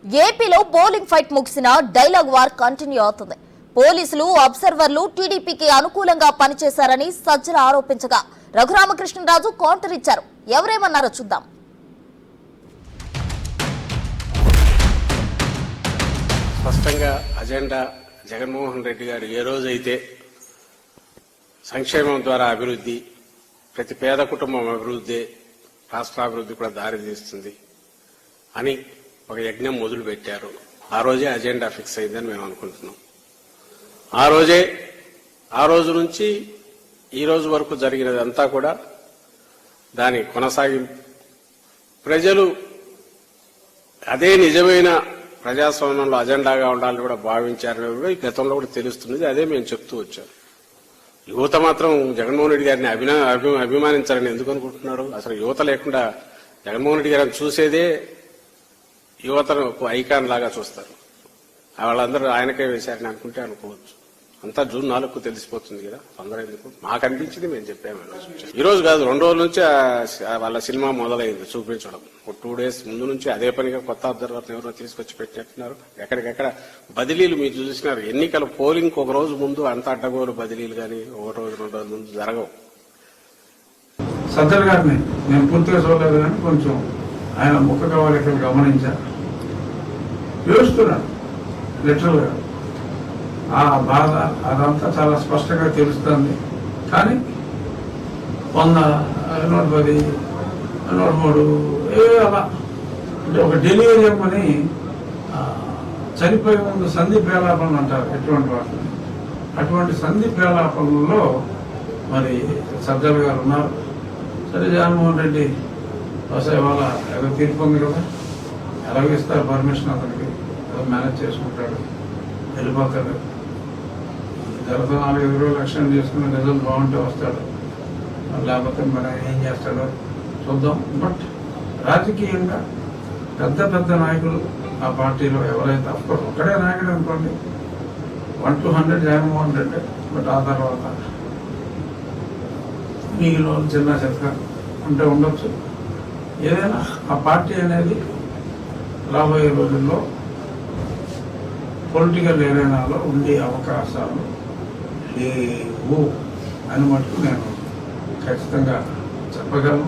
ఏపీలో polling fight ముగిసిన dialogue war continue అవుతుంది. పోలీసులు అబ్జర్వర్లు టీడీపీకి అనుకూలంగా పనిచేశారని సజ్జల ఆరోపించగా రఘురామకృష్ణరాజు కౌంటర్ ఇచ్చారు. ఎవరేమన్నారో చూద్దాం. స్పష్టంగా అజెండా జగన్మోహన్ రెడ్డి గారు ఏ రోజైతే సంక్షేమం ద్వారా అభివృద్ధి, ప్రతి పేద కుటుంబం అభివృద్ధి, రాష్ట్రాభివృద్ధి కూడా దారితీస్తుంది అని ఒక యజ్ఞం మొదలు పెట్టారు. ఆ రోజే అజెండా ఫిక్స్ అయిందని మేము అనుకుంటున్నాం. ఆ రోజు నుంచి ఈ రోజు వరకు జరిగినదంతా కూడా దాని కొనసాగింపు. ప్రజలు అదే నిజమైన ప్రజాస్వామ్యంలో అజెండాగా ఉండాలని కూడా భావించారని కూడా ఈ గతంలో కూడా తెలుస్తున్నది. అదే మేము చెప్తూ వచ్చాం. యువత మాత్రం జగన్మోహన్ రెడ్డి గారిని అభిమానించాలని ఎందుకు అనుకుంటున్నారు? అసలు యువత లేకుండా జగన్మోహన్ రెడ్డి గారిని చూసేదే యువతను ఐకాన్ లాగా చూస్తారు. వాళ్ళందరూ ఆయనకే వేశారని అనుకుంటే అనుకోవచ్చు. అంతా జూన్ 4కు తెలిసిపోతుంది కదా. తొందర ఎందుకు? మాకు అనిపించింది మేము చెప్పాము. ఈ రోజు కాదు, 2 రోజుల నుంచి వాళ్ళ సినిమా మొదలైంది చూపించడం. 2 days ముందు నుంచి అదే పనిగా కొత్త అబ్జర్వర్ని ఎవరో తీసుకొచ్చి పెట్టినట్టున్నారు. ఎక్కడికెక్కడ బదిలీలు మీరు చూసినారు. ఎన్నికల పోలింగ్ ఒక రోజు ముందు అంత అడ్డగోలు బదిలీలు కానీ 1 రోజు 2 రోజుల ముందు జరగవు. సజ్జల గారిని నేను పూర్తిగా చూడలేదు కానీ కొంచెం ఆయన ముఖ కవలికలు గమనించారు. ఏడుస్తున్నాడు లిటరల్ గా. ఆ బాధ అదంతా చాలా స్పష్టంగా తెలుస్తుంది. కానీ 100, 110, 103 అలా అంటే ఒక డెలివరీయం అని చనిపోయే ముందు సంధి ప్రేలాపనలు అంటారు. ఎటువంటి వాటిని అటువంటి సంధి ప్రేలాపనలో మరి సజ్జల గారు ఉన్నారు. సరే, జగన్మోహన్ రెడ్డి బహుశా ఇవాళ ఏదో తీర్పు ఉంది కదా, ఎలాగో ఇస్తారు పర్మిషన్, అతనికి ఏదో మేనేజ్ చేసుకుంటాడు, వెళ్ళిపోతాడు. జగన్ 4-5 రోజులు ఎక్స్టెండ్ చేసుకుని రిజల్ట్ బాగుంటే వస్తాడు, లేకపోతే మరి ఏం చేస్తాడో చూద్దాం. బట్ రాజకీయంగా పెద్ద పెద్ద నాయకులు ఆ పార్టీలో ఎవరైతే, అఫ్కోర్స్ ఒక్కడే నాయకుడు అనుకోండి, 1 to 100 జగన్మోహన్ రెడ్డి. బట్ ఆ తర్వాత మిగిలిన చిన్న చెత్త ఉంటే ఉండొచ్చు. ఏదైనా ఆ పార్టీ అనేది రాబోయే రోజుల్లో పొలిటికల్ ఏరియాలో ఉండే అవకాశాలు లేవు అని మటుకు నేను ఖచ్చితంగా చెప్పగలను.